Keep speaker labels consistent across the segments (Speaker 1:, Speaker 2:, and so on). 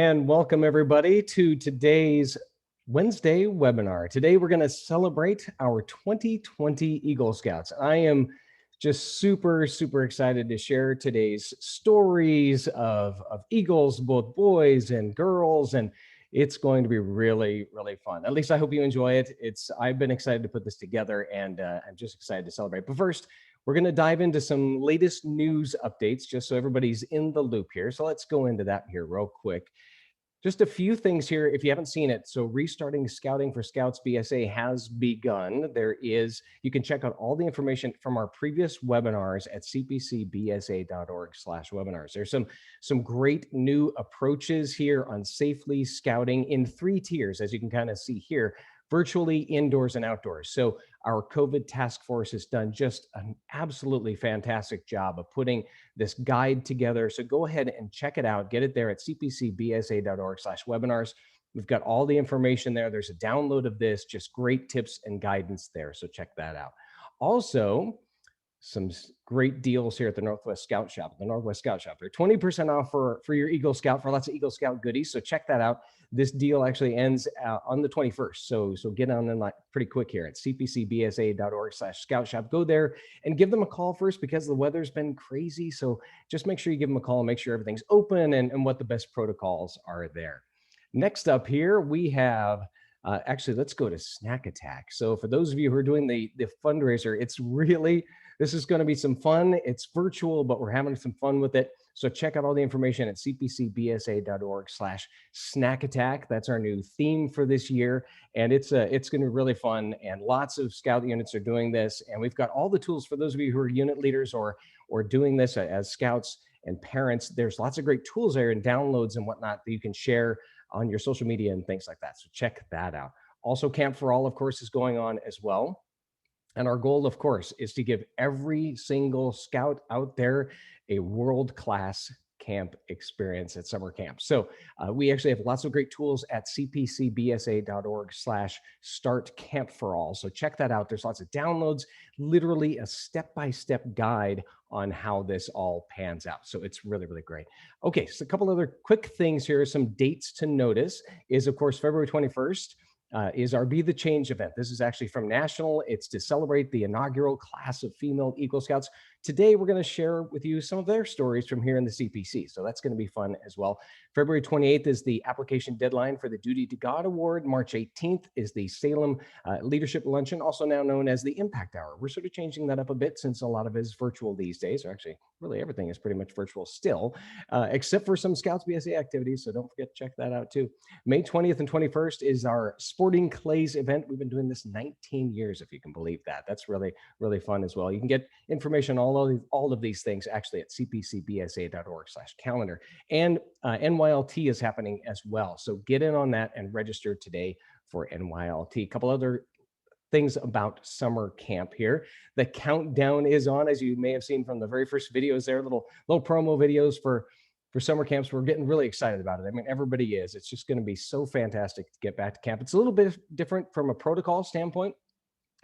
Speaker 1: And welcome everybody to today's Wednesday webinar. Today we're going to celebrate our 2020 Eagle Scouts. I am just super excited to share today's stories of Eagles, both boys and girls, and it's going to be really fun. At least I hope you enjoy it. I've been excited to put this together, and I'm just excited to celebrate. But first, we're going to dive into some latest news updates just so everybody's in the loop here. So let's go into that here real quick. Just a few things here if you haven't seen it. So restarting scouting for Scouts BSA has begun. You can check out all the information from our previous webinars at cpcbsa.org/webinars. There's some great new approaches here on safely scouting in 3 tiers, as you can kind of see here, virtually, indoors, and outdoors. So our COVID task force has done just an absolutely fantastic job of putting this guide together. So go ahead and check it out. Get it there at cpcbsa.org/webinars. We've got all the information there. There's a download of this, just great tips and guidance there. So check that out. Also, some great deals here at the Northwest Scout Shop. They're 20% off for your Eagle Scout, for lots of Eagle Scout goodies. So check that out. This deal actually ends on the 21st. So get on in pretty quick here at cpcbsa.org/scout shop. Go there and give them a call first, because the weather's been crazy. So just make sure you give them a call and make sure everything's open and what the best protocols are there. Next up here, we have actually, let's go to Snack Attack. So for those of you who are doing the fundraiser, this is going to be some fun. It's virtual, but we're having some fun with it. So check out all the information at cpcbsa.org/snack attack. That's our new theme for this year. And it's going to be really fun. And lots of Scout units are doing this. And we've got all the tools for those of you who are unit leaders or doing this as Scouts and parents. There's lots of great tools there and downloads and whatnot that you can share on your social media and things like that. So check that out. Also, Camp for All, of course, is going on as well. And our goal, of course, is to give every single Scout out there a world-class camp experience at summer camp. So we actually have lots of great tools at cpcbsa.org/start camp for all. So check that out. There's lots of downloads, literally a step-by-step guide on how this all pans out. So it's really great. Okay, so a couple other quick things here. Some dates to notice is, of course, February 21st. Is our Be the Change event. This is actually from National. It's to celebrate the inaugural class of female Eagle Scouts. Today, we're going to share with you some of their stories from here in the CPC. So that's going to be fun as well. February 28th is the application deadline for the Duty to God Award. March 18th is the Salem Leadership Luncheon, also now known as the Impact Hour. We're sort of changing that up a bit since a lot of it is virtual these days, or actually really everything is pretty much virtual still, except for some Scouts BSA activities. So don't forget to check that out too. May 20th and 21st is our Sporting Clays event. We've been doing this 19 years, if you can believe that. That's really fun as well. You can get information on all of these things actually at cpcbsa.org/calendar. And NYLT is happening as well. So get in on that and register today for NYLT. A couple other things about summer camp here. The countdown is on, as you may have seen from the very first videos there, little promo videos for summer camps. We're getting really excited about it. I mean, everybody is. It's just going to be so fantastic to get back to camp. It's a little bit different from a protocol standpoint.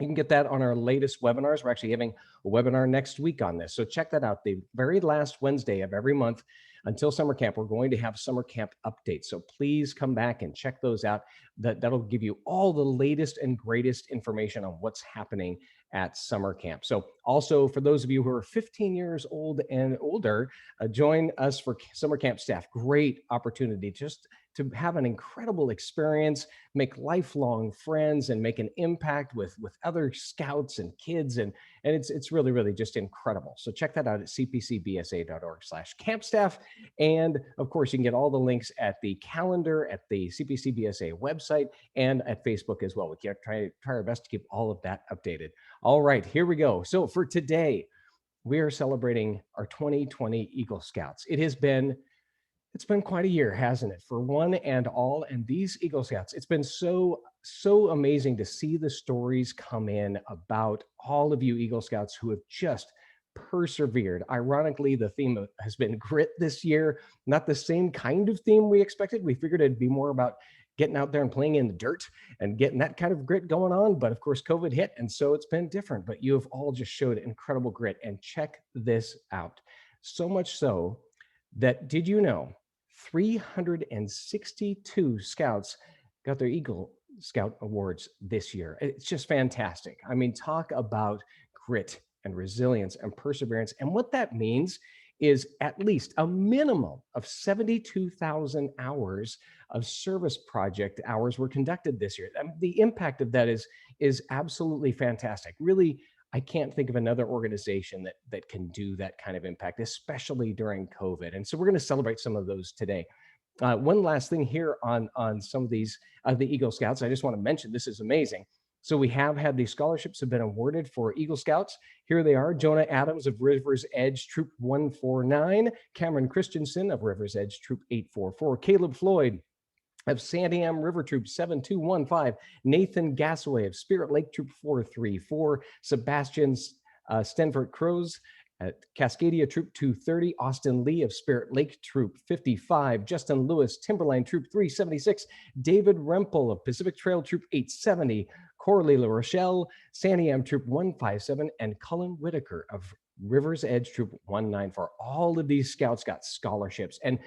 Speaker 1: You can get that on our latest webinars. We're actually having a webinar next week on this. So check that out. The very last Wednesday of every month until summer camp, we're going to have summer camp updates. So please come back and check those out. That'll give you all the latest and greatest information on what's happening at summer camp. So also, for those of you who are 15 years old and older, join us for summer camp staff. Great opportunity just to have an incredible experience, make lifelong friends, and make an impact with other Scouts and kids. And it's really just incredible. So check that out at cpcbsa.org/campstaff. And of course, you can get all the links at the calendar, at the CPCBSA website, and at Facebook as well. We can try our best to keep all of that updated. All right, here we go. So for today, we are celebrating our 2020 Eagle Scouts. It's been quite a year, hasn't it? For one and all, and these Eagle Scouts, it's been so amazing to see the stories come in about all of you Eagle Scouts who have just persevered. Ironically, the theme has been grit this year, not the same kind of theme we expected. We figured it'd be more about getting out there and playing in the dirt and getting that kind of grit going on. But of course, COVID hit, and so it's been different. But you have all just showed incredible grit. And check this out. So much so that, did you know, 362 scouts got their Eagle Scout Awards this year. It's just fantastic. I mean, talk about grit and resilience and perseverance. And what that means is at least a minimum of 72,000 hours of service project hours were conducted this year. I mean, the impact of that is absolutely fantastic. Really, I can't think of another organization that can do that kind of impact, especially during COVID. And so we're going to celebrate some of those today. One last thing here on some of these the Eagle Scouts. I just want to mention this is amazing. So we have had these scholarships have been awarded for Eagle Scouts. Here they are: Jonah Adams of Rivers Edge Troop 149, Cameron Christensen of Rivers Edge Troop 844, Caleb Floyd of Santiam River Troop 7215, Nathan Gassaway of Spirit Lake Troop 434, Sebastian Stenford Crows at Cascadia Troop 230, Austin Lee of Spirit Lake Troop 55, Justin Lewis, Timberline Troop 376, David Rempel of Pacific Trail Troop 870, Coralie La Rochelle, Santiam Troop 157, and Cullen Whitaker of Rivers Edge Troop 194. All of these scouts got scholarships. And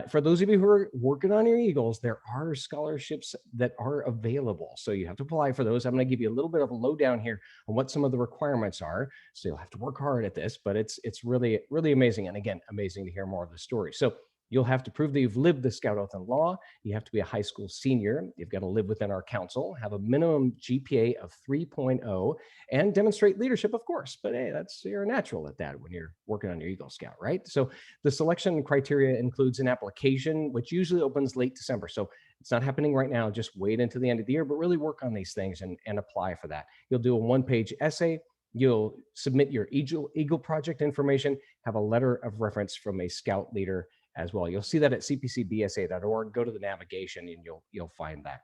Speaker 1: for those of you who are working on your Eagles, there are scholarships that are available. So you have to apply for those. I'm going to give you a little bit of a lowdown here on what some of the requirements are. So you'll have to work hard at this, but it's really, really amazing. And again, amazing to hear more of the story. So you'll have to prove that you've lived the Scout Oath and Law. You have to be a high school senior. You've got to live within our council, have a minimum GPA of 3.0, and demonstrate leadership, of course. But hey, you're natural at that when you're working on your Eagle Scout, right? So the selection criteria includes an application, which usually opens late December. So it's not happening right now. Just wait until the end of the year, but really work on these things and apply for that. You'll do a one-page essay. You'll submit your Eagle project information, have a letter of reference from a Scout leader as well. You'll see that at cpcbsa.org. Go to the navigation and you'll find that.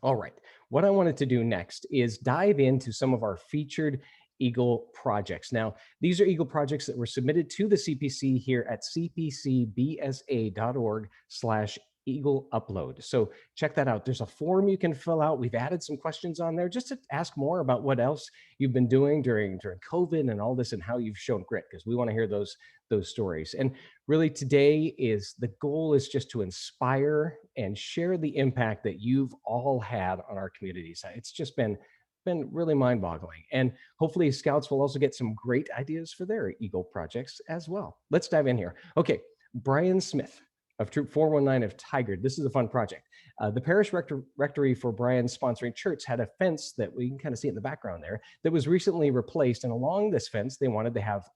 Speaker 1: All right. What I wanted to do next is dive into some of our featured Eagle projects. Now, these are Eagle projects that were submitted to the CPC here at cpcbsa.org/Eagle upload. So check that out. There's a form you can fill out. We've added some questions on there just to ask more about what else you've been doing during COVID and all this and how you've shown grit, because we want to hear those stories. And really today the goal is just to inspire and share the impact that you've all had on our communities. It's just been really mind-boggling. And hopefully Scouts will also get some great ideas for their Eagle projects as well. Let's dive in here. Okay, Brian Smith of Troop 419 of Tigard. This is a fun project. The parish rectory for Brian's sponsoring church had a fence that we can kind of see in the background there that was recently replaced. And along this fence, they wanted to have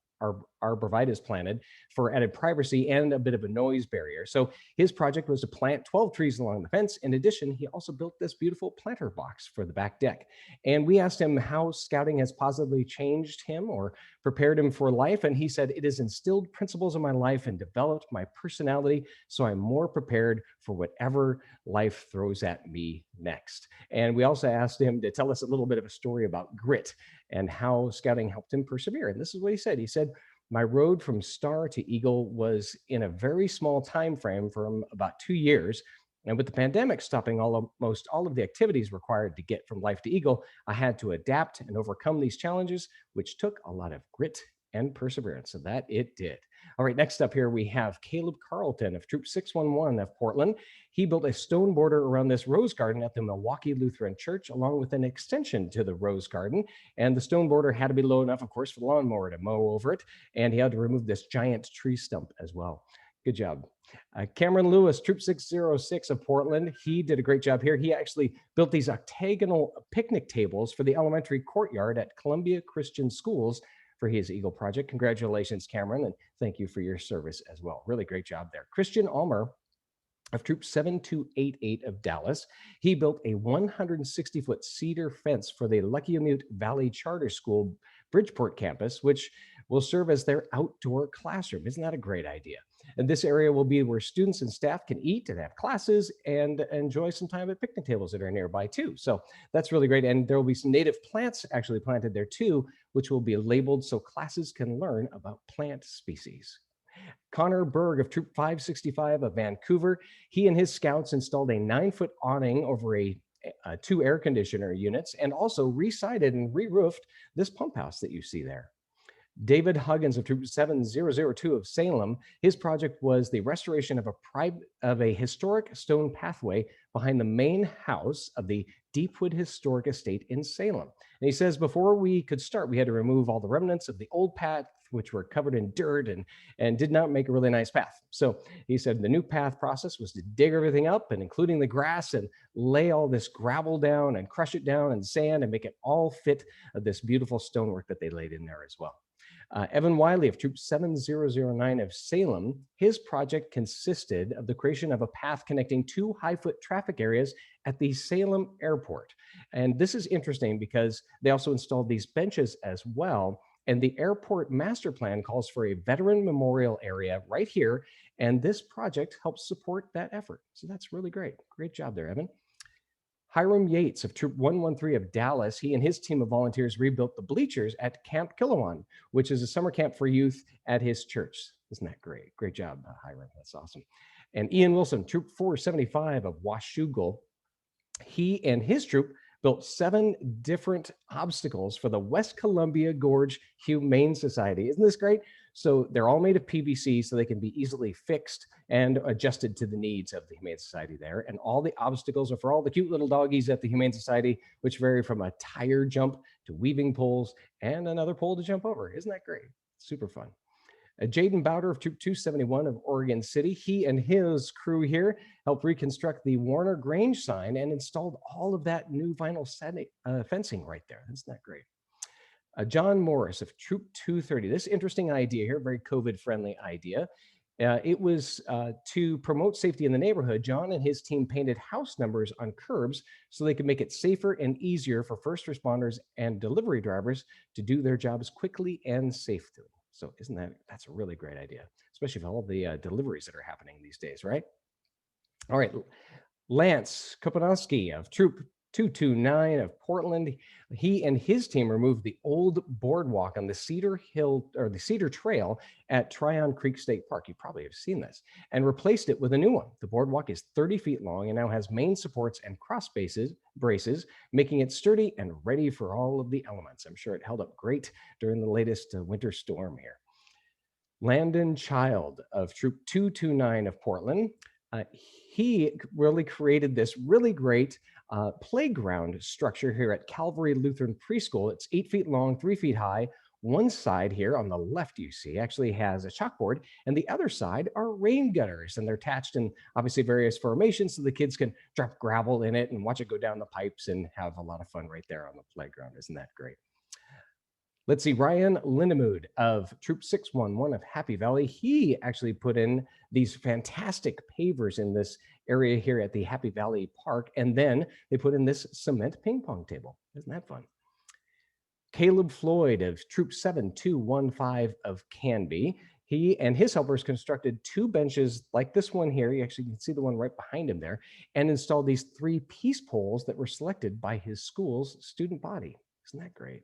Speaker 1: arborvitae planted for added privacy and a bit of a noise barrier. So his project was to plant 12 trees along the fence. In addition, he also built this beautiful planter box for the back deck. And we asked him how scouting has positively changed him or prepared him for life. And he said, "It has instilled principles in my life and developed my personality, so I'm more prepared for whatever life throws at me next." And we also asked him to tell us a little bit of a story about grit and how scouting helped him persevere. And this is what he said. He said, "My road from star to Eagle was in a very small time frame from about 2 years. And with the pandemic stopping almost all of the activities required to get from life to Eagle, I had to adapt and overcome these challenges, which took a lot of grit and perseverance." So that it did. All right, next up here, we have Caleb Carlton of Troop 611 of Portland. He built a stone border around this rose garden at the Milwaukee Lutheran Church, along with an extension to the rose garden. And the stone border had to be low enough, of course, for the lawnmower to mow over it. And he had to remove this giant tree stump as well. Good job. Cameron Lewis, Troop 606 of Portland. He did a great job here. He actually built these octagonal picnic tables for the elementary courtyard at Columbia Christian Schools for his Eagle project. Congratulations, Cameron, and thank you for your service as well. Really great job there. Christian Almer of Troop 7288 of Dallas. He built a 160-foot cedar fence for the Lucky Valley Charter School Bridgeport campus, which will serve as their outdoor classroom. Isn't that a great idea? And this area will be where students and staff can eat and have classes and enjoy some time at picnic tables that are nearby too. So that's really great. And there will be some native plants actually planted there too, which will be labeled so classes can learn about plant species. Connor Berg of Troop 565 of Vancouver. He and his scouts installed a 9-foot awning over two air conditioner units and also re-sided and re-roofed this pump house that you see there. David Huggins of Troop 7002 of Salem, his project was the restoration of a historic stone pathway behind the main house of the Deepwood Historic Estate in Salem. And he says, before we could start, we had to remove all the remnants of the old path, which were covered in dirt and did not make a really nice path. So he said the new path process was to dig everything up, and including the grass, and lay all this gravel down and crush it down and sand and make it all fit this beautiful stonework that they laid in there as well. Evan Wiley of Troop 7009 of Salem, his project consisted of the creation of a path connecting two high-foot traffic areas at the Salem airport. And this is interesting because they also installed these benches as well. And the airport master plan calls for a veteran memorial area right here. And this project helps support that effort. So that's really great. Great job there, Evan. Hiram Yates of Troop 113 of Dallas, he and his team of volunteers rebuilt the bleachers at Camp Kilowan, which is a summer camp for youth at his church. Isn't that great? Great job, Hiram. That's awesome. And Ian Wilson, Troop 475 of Washougal, he and his troop built 7 different obstacles for the West Columbia Gorge Humane Society. Isn't this great? So they're all made of PVC so they can be easily fixed and adjusted to the needs of the Humane Society there. And all the obstacles are for all the cute little doggies at the Humane Society, which vary from a tire jump to weaving poles and another pole to jump over. Isn't that great? Super fun. Jaden Bowder of Troop 271 of Oregon City, he and his crew here helped reconstruct the Warner Grange sign and installed all of that new vinyl fencing right there. Isn't that great? John Morris of Troop 230. This interesting idea here, very COVID-friendly idea. It was to promote safety in the neighborhood. John and his team painted house numbers on curbs so they could make it safer and easier for first responders and delivery drivers to do their jobs quickly and safely. So that's a really great idea, especially for all the deliveries that are happening these days, right? All right, Lance Kopanowski of Troop 229 of Portland, he and his team removed the old boardwalk on the Cedar Trail at Tryon Creek State Park. You probably have seen this, and replaced it with a new one. The boardwalk is 30 feet long and now has main supports and cross braces, making it sturdy and ready for all of the elements. I'm sure it held up great during the latest winter storm here. Landon Child of Troop 229 of Portland, he really created this really great playground structure here at Calvary Lutheran Preschool. It's 8 feet long, 3 feet high. One side here on the left, you see, actually has a chalkboard, and the other side are rain gutters, and they're attached in obviously various formations so the kids can drop gravel in it and watch it go down the pipes and have a lot of fun right there on the playground. Isn't that great? Let's see, Ryan Lindemood of Troop 611 of Happy Valley, he actually put in these fantastic pavers in this area here at the Happy Valley Park, and then they put in this cement ping pong table. Isn't that fun? Caleb Floyd of Troop 7215 of Canby, he and his helpers constructed 2 benches like this one here. You actually can see the one right behind him there, and installed these 3 peace poles that were selected by his school's student body. Isn't that great?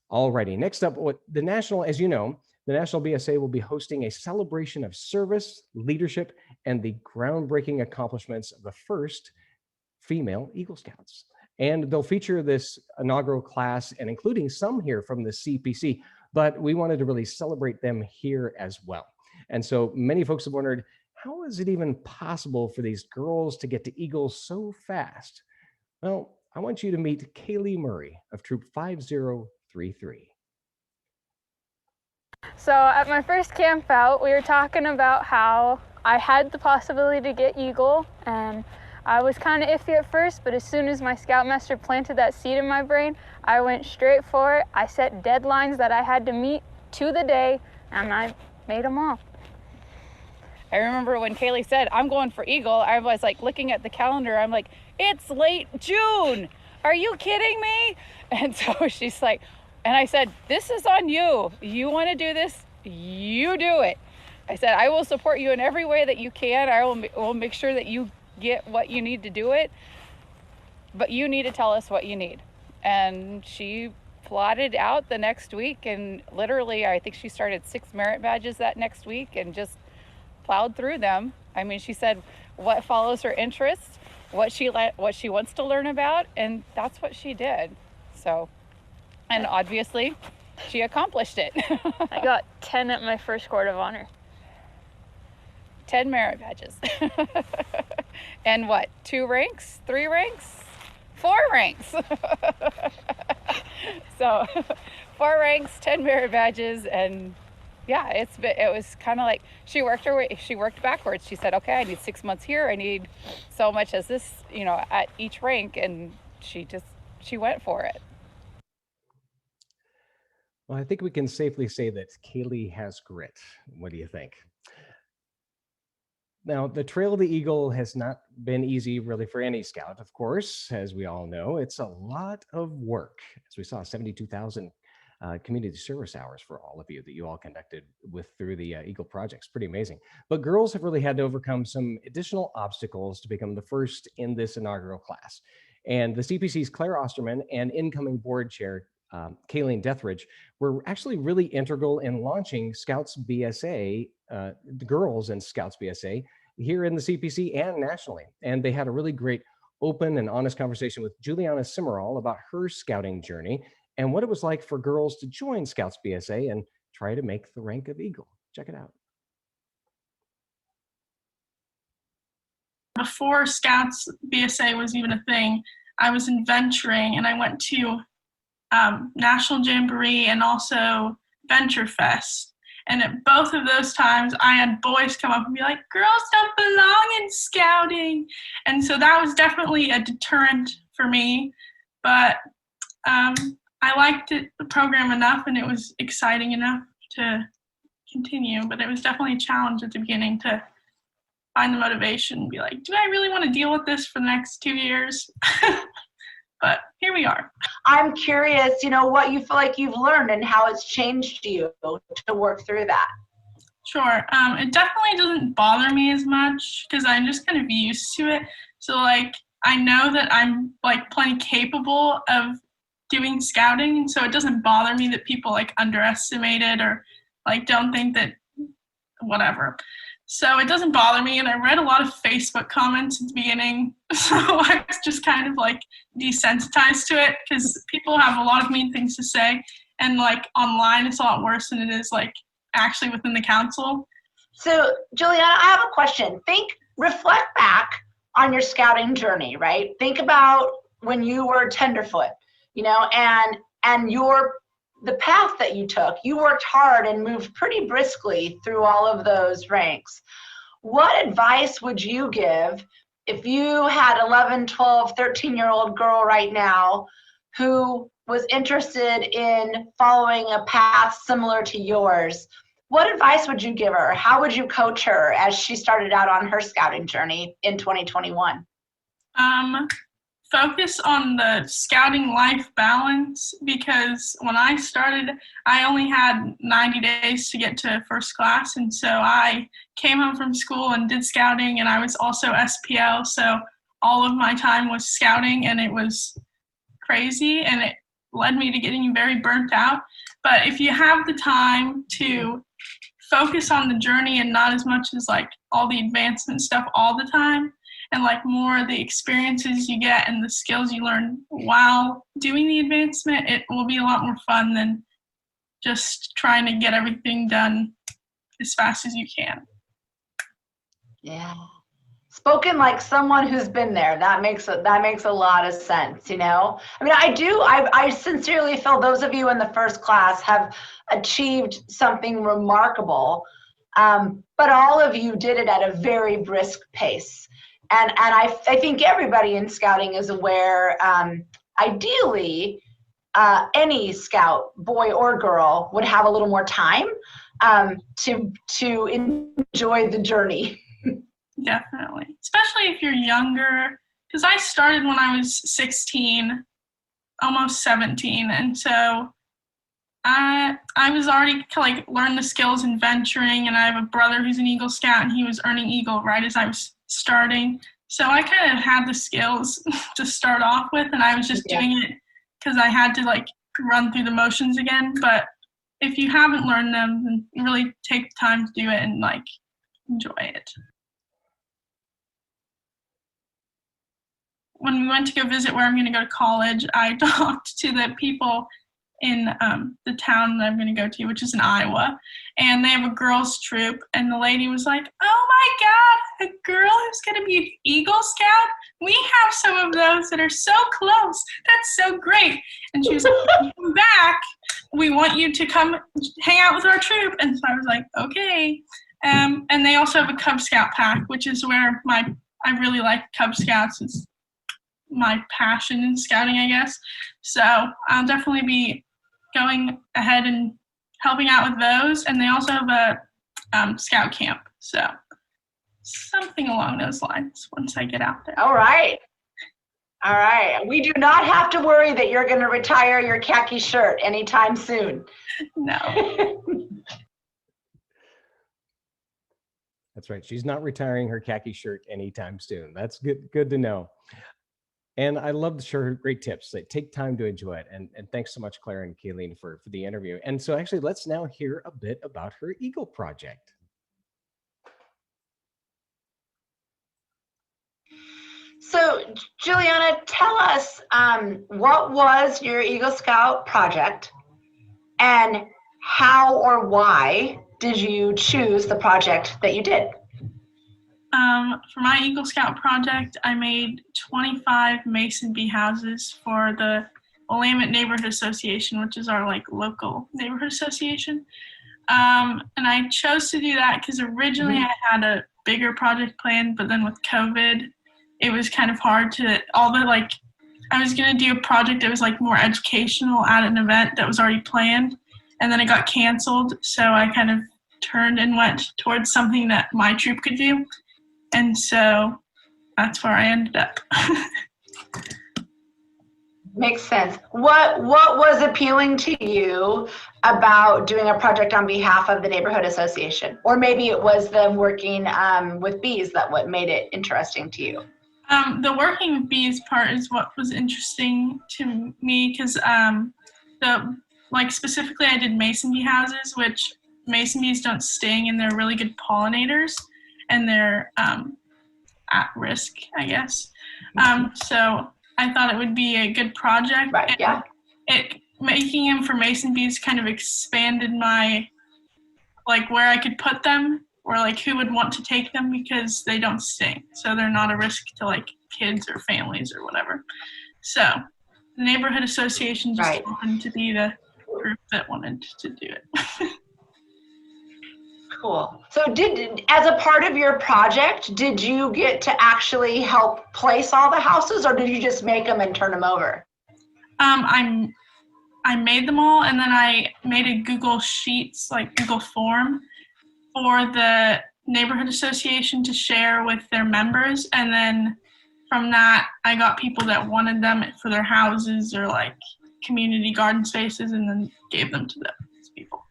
Speaker 1: Alrighty, next up, as you know, the National BSA will be hosting a celebration of service, leadership, and the groundbreaking accomplishments of the first female Eagle Scouts. And they'll feature this inaugural class, and including some here from the CPC, but we wanted to really celebrate them here as well. And so many folks have wondered, how is it even possible for these girls to get to Eagles so fast? Well, I want you to meet Kaylee Murray of Troop 5033.
Speaker 2: So at my first camp out, we were talking about how I had the possibility to get Eagle, and I was kind of iffy at first, but as soon as my Scoutmaster planted that seed in my brain, I went straight for it. I set deadlines that I had to meet to the day, and I made them all.
Speaker 3: I remember when Kaylee said, I'm going for Eagle, I was like looking at the calendar, I'm like, it's late June, are you kidding me? And so she's like, and I said, this is on you. You want to do this, you do it. I said, I will support you in every way that you can. I will make sure that you get what you need to do it, but you need to tell us what you need. And she plotted out the next week, and literally, I think she started 6 merit badges that next week and just plowed through them. I mean, she said what follows her interests, what she wants to learn about, and that's what she did. So, and obviously, she accomplished it.
Speaker 2: I got 10 at my first Court of Honor.
Speaker 3: 10 merit badges. And what, 2 ranks, 3 ranks, 4 ranks. So 4 ranks, 10 merit badges, and yeah, it was kind of like she worked backwards. She said, okay, I need 6 months here, I need so much as this, at each rank, and she went for it.
Speaker 1: Well, I think we can safely say that Kaylee has grit. What do you think? Now, the Trail of the Eagle has not been easy really for any scout, of course, as we all know. It's a lot of work. As we saw, 72,000 community service hours for all of you that you all conducted through the Eagle projects. Pretty amazing. But girls have really had to overcome some additional obstacles to become the first in this inaugural class. And the CPC's Claire Osterman and incoming board chair Kayleen Dethridge were actually really integral in launching Scouts BSA, the girls in Scouts BSA here in the CPC and nationally. And they had a really great open and honest conversation with Juliana Cimarral about her scouting journey and what it was like for girls to join Scouts BSA and try to make the rank of Eagle. Check it out.
Speaker 4: Before Scouts BSA was even a thing, I was in venturing, and I went to National Jamboree and also Venture Fest. And at both of those times, I had boys come up and be like, girls don't belong in scouting. And so that was definitely a deterrent for me. But I liked the program enough, and it was exciting enough to continue. But it was definitely a challenge at the beginning to find the motivation and be like, do I really want to deal with this for the next 2 years? But here we are.
Speaker 5: I'm curious, what you feel like you've learned and how it's changed you to work through that.
Speaker 4: Sure. It definitely doesn't bother me as much because I'm just kind of used to it. So I know that I'm plenty capable of doing scouting, and so it doesn't bother me that people underestimate it or don't think that whatever. So it doesn't bother me, and I read a lot of Facebook comments at the beginning, so I was just kind of desensitized to it because people have a lot of mean things to say, and online it's a lot worse than it is actually within the council.
Speaker 5: So Juliana, I have a question. Reflect back on your scouting journey, right? Think about when you were tenderfoot, and the path that you took. You worked hard and moved pretty briskly through all of those ranks. What advice would you give if you had 11, 12, 13-year-old girl right now who was interested in following a path similar to yours? What advice would you give her? How would you coach her as she started out on her scouting journey in 2021?
Speaker 4: Focus on the scouting life balance, because when I started, I only had 90 days to get to first class, and so I came home from school and did scouting, and I was also SPL, so all of my time was scouting, and it was crazy, and it led me to getting very burnt out. But if you have the time to focus on the journey and not as much as all the advancement stuff all the time, and more the experiences you get and the skills you learn while doing the advancement, it will be a lot more fun than just trying to get everything done as fast as you can.
Speaker 5: Yeah. Spoken like someone who's been there. That makes a lot of sense, I mean, I sincerely feel those of you in the first class have achieved something remarkable, but all of you did it at a very brisk pace. And I think everybody in scouting is aware, ideally, any scout, boy or girl, would have a little more time to enjoy the journey.
Speaker 4: Definitely, especially if you're younger, because I started when I was 16, almost 17, and so I was already learned the skills in venturing, and I have a brother who's an Eagle Scout, and he was earning Eagle right as I was starting. So I kind of had the skills to start off with, and I was just doing it because I had to run through the motions again. But if you haven't learned them, then you really take the time to do it and enjoy it. When we went to go visit where I'm going to go to college, I talked to the people in the town that I'm going to go to, which is in Iowa. And they have a girls troop. And the lady was like, oh my God, a girl who's going to be an Eagle Scout? We have some of those that are so close. That's so great. And she was like, when you come back, we want you to come hang out with our troop. And so I was like, okay. And they also have a Cub Scout pack, which is where I really like Cub Scouts. It's my passion in scouting, I guess. So I'll definitely be going ahead and helping out with those. And they also have a scout camp. So something along those lines once I get out there.
Speaker 5: All right. All right. We do not have to worry that you're going to retire your khaki shirt anytime soon.
Speaker 4: No.
Speaker 1: That's right. She's not retiring her khaki shirt anytime soon. That's good to know. And I love to share her great tips. Like, take time to enjoy it. And thanks so much, Claire and Kayleen, for the interview. And so actually, let's now hear a bit about her Eagle project.
Speaker 5: So, Juliana, tell us, what was your Eagle Scout project, and how or why did you choose the project that you did?
Speaker 4: For my Eagle Scout project, I made 25 mason bee houses for the Willamette Neighborhood Association, which is our local neighborhood association. And I chose to do that because originally I had a bigger project planned, but then with COVID, it was kind of hard to, I was going to do a project that was more educational at an event that was already planned, and then it got canceled. So I kind of turned and went towards something that my troop could do. And so that's where I ended up.
Speaker 5: Makes sense. What was appealing to you about doing a project on behalf of the neighborhood association? Or maybe it was them working with bees that what made it interesting to you?
Speaker 4: The working with bees part is what was interesting to me, because specifically I did mason bee houses, which mason bees don't sting and they're really good pollinators, and they're at risk, I guess. So I thought it would be a good project.
Speaker 5: Right, yeah.
Speaker 4: Making them for mason bees kind of expanded my, where I could put them, or who would want to take them, because they don't sting. So they're not a risk to kids or families or whatever. So the neighborhood association just happened to be the group that wanted to do it.
Speaker 5: Cool. So as a part of your project, did you get to actually help place all the houses, or did you just make them and turn them over?
Speaker 4: I made them all, and then I made a Google Sheets, Google form, for the neighborhood association to share with their members. And then from that, I got people that wanted them for their houses or community garden spaces, and then gave them to those people.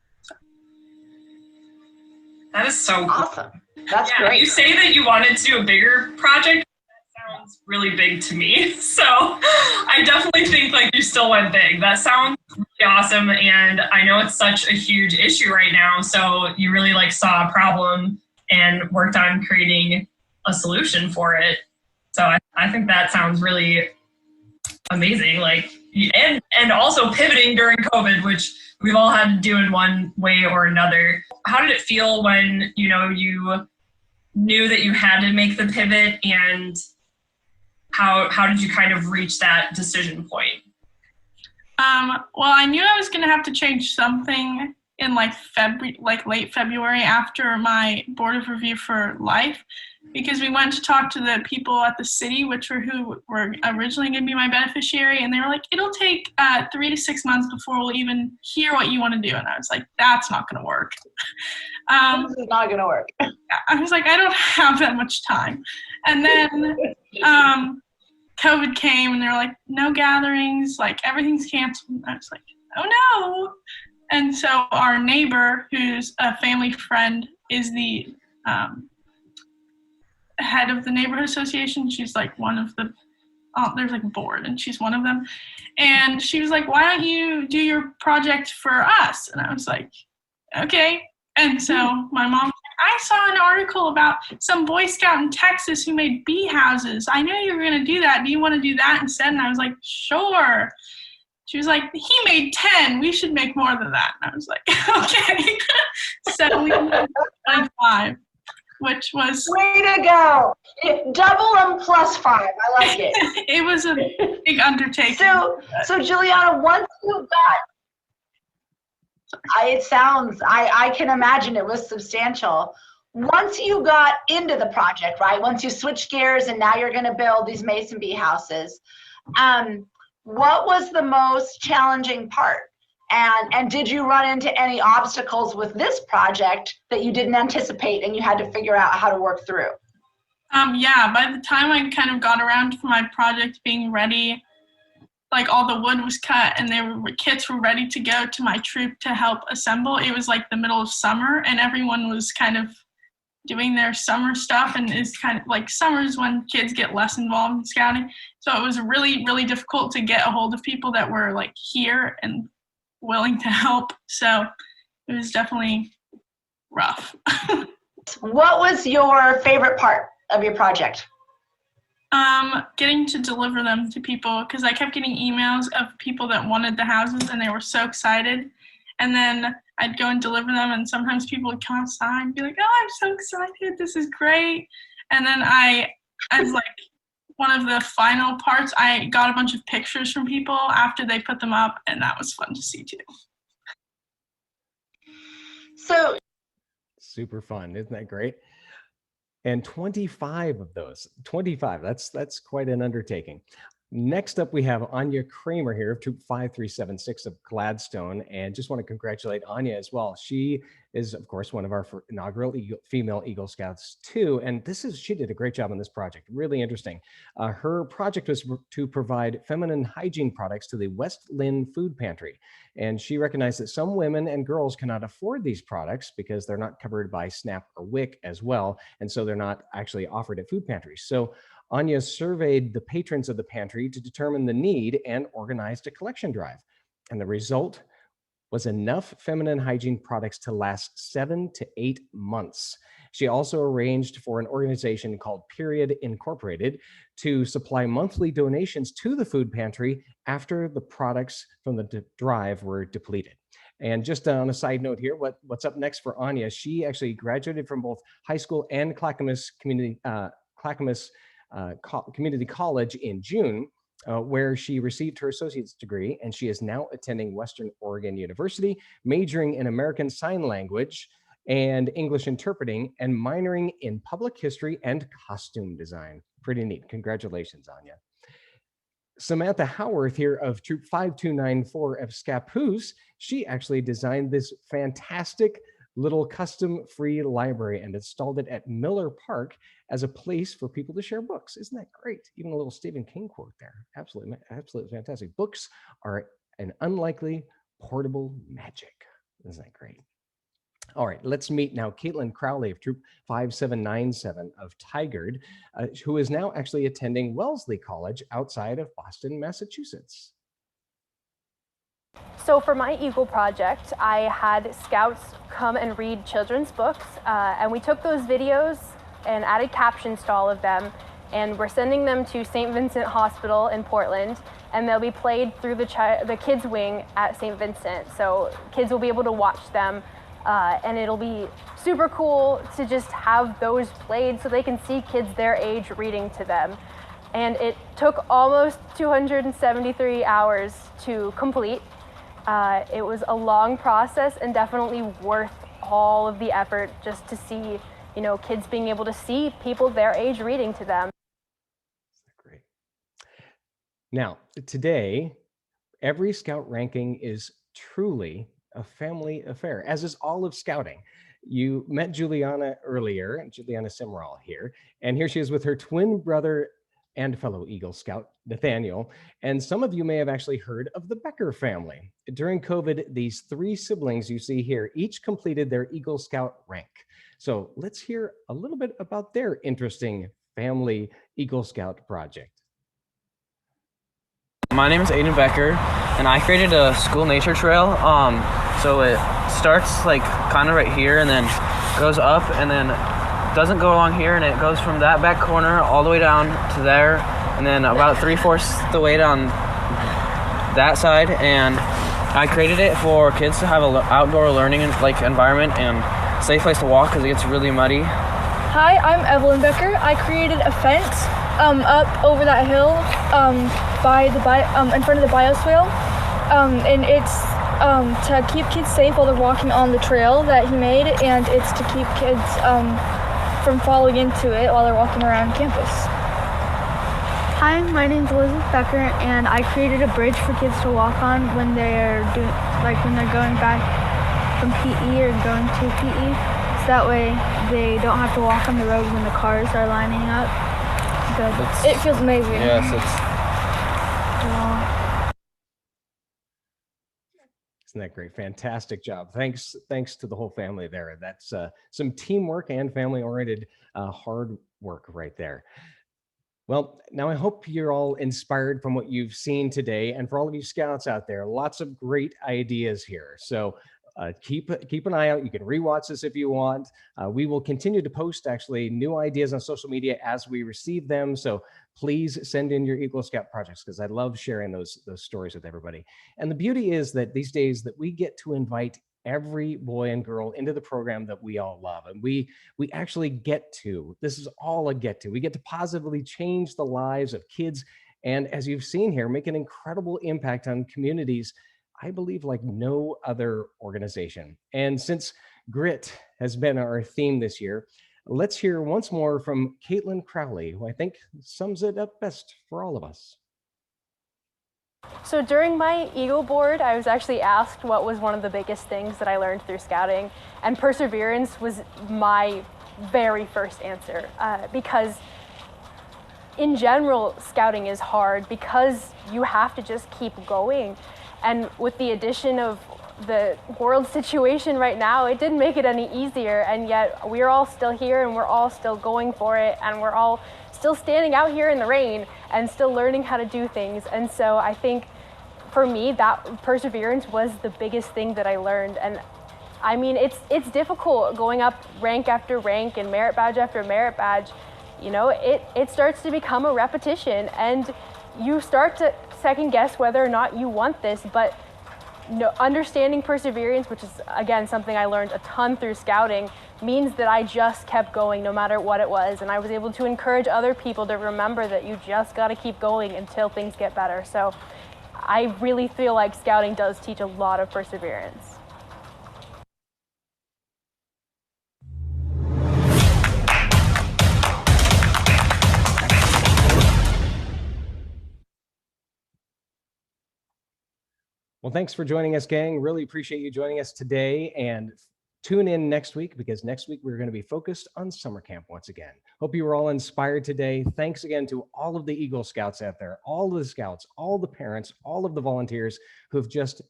Speaker 6: That is so
Speaker 5: awesome. That's great.
Speaker 6: You say that you wanted to do a bigger project. That sounds really big to me. So I definitely think you still went big. That sounds really awesome. And I know it's such a huge issue right now. So you really saw a problem and worked on creating a solution for it. So I think that sounds really amazing. And also pivoting during COVID, which we've all had to do in one way or another. How did it feel when, you knew that you had to make the pivot, and how did you kind of reach that decision point?
Speaker 4: Well, I knew I was going to have to change something in late February after my board of review for life, because we went to talk to the people at the city, who were originally going to be my beneficiary, and they were like, it'll take 3 to 6 months before we'll even hear what you want to do. And I was like, that's not going to work.
Speaker 5: This is not going to work.
Speaker 4: I was like, I don't have that much time. And then COVID came, and they were like, no gatherings, everything's canceled. And I was like, oh no. And so our neighbor, who's a family friend, is the head of the neighborhood association. She's one of the, there's a board, and she's one of them. And she was like, why don't you do your project for us? And I was like, okay. And so my mom, I saw an article about some Boy Scout in Texas who made bee houses. I knew you were going to do that. Do you want to do that instead? And I was like, sure. she was like, he made 10. We should make more than that. And I was like, okay. So we made like 5, which was
Speaker 5: Way to go. Double them plus 5. I like it.
Speaker 4: it was a big undertaking.
Speaker 5: So Juliana, once you got, it sounds, I can imagine it was substantial. Once you got into the project, right? Once you switched gears and now you're going to build these Mason bee houses, what was the most challenging part? And did you run into any obstacles with this project that you didn't anticipate and you had to figure out how to work through?
Speaker 4: Yeah, by the time I kind of got around to my project being ready, like all the wood was cut and kits were ready to go to my troop to help assemble. It was like the middle of summer and everyone was kind of doing their summer stuff, and it's kind of like summer's when kids get less involved in scouting. So it was really, really difficult to get a hold of people that were like here and willing to help. So it was definitely rough.
Speaker 5: What was your favorite part of your project?
Speaker 4: Getting to deliver them to people, because I kept getting emails of people that wanted the houses and they were so excited. And then I'd go and deliver them, and sometimes people would come outside and be like, oh, I'm so excited, this is great. And then as like one of the final parts, I got a bunch of pictures from people after they put them up, and that was fun to see too.
Speaker 5: So
Speaker 1: Super fun, isn't that great? And 25 of those, 25, that's quite an undertaking. Next up, we have Anya Kramer here of Troop 5376 of Gladstone, and just want to congratulate Anya as well. She is, of course, one of our inaugural female Eagle Scouts too, and she did a great job on this project, really interesting. Her project was to provide feminine hygiene products to the West Lynn Food Pantry, and she recognized that some women and girls cannot afford these products because they're not covered by SNAP or WIC as well, and so they're not actually offered at food pantries. So Anya surveyed the patrons of the pantry to determine the need and organized a collection drive. And the result was enough feminine hygiene products to last 7 to 8 months. She also arranged for an organization called Period Incorporated to supply monthly donations to the food pantry after the products from the drive were depleted. And just on a side note here, what's up next for Anya? She actually graduated from both high school and Clackamas Community College in June, where she received her associate's degree, and she is now attending Western Oregon University, majoring in American Sign Language and English interpreting, and minoring in public history and costume design. Pretty neat. Congratulations, Anya. Samantha Howarth here of Troop 5294 of Scappoose, she actually designed this fantastic little custom-free library and installed it at Miller Park as a place for people to share books. Isn't that great? Even a little Stephen King quote there. Absolutely, absolutely fantastic. Books are an unlikely portable magic. Isn't that great? All right, let's meet now Caitlin Crowley of Troop 5797 of Tigard, who is now actually attending Wellesley College outside of Boston, Massachusetts.
Speaker 7: So for my Eagle project, I had scouts come and read children's books, and we took those videos and added captions to all of them, and we're sending them to St. Vincent Hospital in Portland, and they'll be played through the kids wing at St. Vincent. So kids will be able to watch them, and it'll be super cool to just have those played so they can see kids their age reading to them. And it took almost 273 hours to complete. It was a long process and definitely worth all of the effort just to see, you know, kids being able to see people their age reading to them.
Speaker 1: Great. Now, today, every Scout ranking is truly a family affair, as is all of Scouting. You met Juliana earlier, Juliana Simral here, and here she is with her twin brother and fellow Eagle Scout, Nathaniel. And some of you may have actually heard of the Becker family. During COVID, these 3 siblings you see here each completed their Eagle Scout rank. So let's hear a little bit about their interesting family Eagle Scout project.
Speaker 8: My name is Aiden Becker, and I created a school nature trail. So it starts like kind of right here and then goes up and then doesn't go along here, and it goes from that back corner all the way down to there, and then about 3/4 the way down that side, and I created it for kids to have an outdoor learning environment and safe place to walk because it gets really muddy.
Speaker 9: Hi, I'm Evelyn Becker. I created a fence up over that hill in front of the bioswale, and it's to keep kids safe while they're walking on the trail that he made, and it's to keep kids from falling into it while they're walking around campus.
Speaker 10: Hi, my name's Elizabeth Becker, and I created a bridge for kids to walk on when they're going back from PE or going to PE. So that way they don't have to walk on the road when the cars are lining up.
Speaker 9: It feels amazing.
Speaker 8: Yes,
Speaker 1: Isn't that great? Fantastic job. Thanks to the whole family there. That's some teamwork and family-oriented hard work right there. Well, now I hope you're all inspired from what you've seen today, and for all of you scouts out there, lots of great ideas here. So keep an eye out. You can rewatch this if you want. We will continue to post actually new ideas on social media as we receive them. So please send in your Eagle Scout projects because I love sharing those stories with everybody. And the beauty is that these days that we get to invite every boy and girl into the program that we all love. And we actually get to, this is all a get to, we get to positively change the lives of kids. And as you've seen here, make an incredible impact on communities, I believe like no other organization. And since grit has been our theme this year, let's hear once more from Caitlin Crowley, who I think sums it up best for all of us.
Speaker 7: So during my Eagle board, I was actually asked what was one of the biggest things that I learned through scouting, and perseverance was my very first answer because in general, scouting is hard because you have to just keep going. And with the addition of the world situation right now, it didn't make it any easier, and yet we're all still here and we're all still going for it, and we're all still standing out here in the rain and still learning how to do things. And so I think for me, that perseverance was the biggest thing that I learned. And I mean, it's difficult going up rank after rank and merit badge after merit badge. You know, it starts to become a repetition, and you start to second guess whether or not you want this. But understanding perseverance, which is again something I learned a ton through scouting, means that I just kept going no matter what it was, and I was able to encourage other people to remember that you just got to keep going until things get better. So I really feel like scouting does teach a lot of perseverance.
Speaker 1: Well, thanks for joining us, gang. Really appreciate you joining us today, and tune in next week because next week we're going to be focused on summer camp once again. Hope you were all inspired today. Thanks again to all of the Eagle Scouts out there, all of the scouts, all the parents, all of the volunteers who have just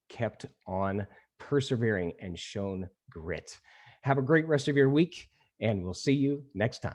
Speaker 1: kept on persevering and shown grit. Have a great rest of your week, and we'll see you next time.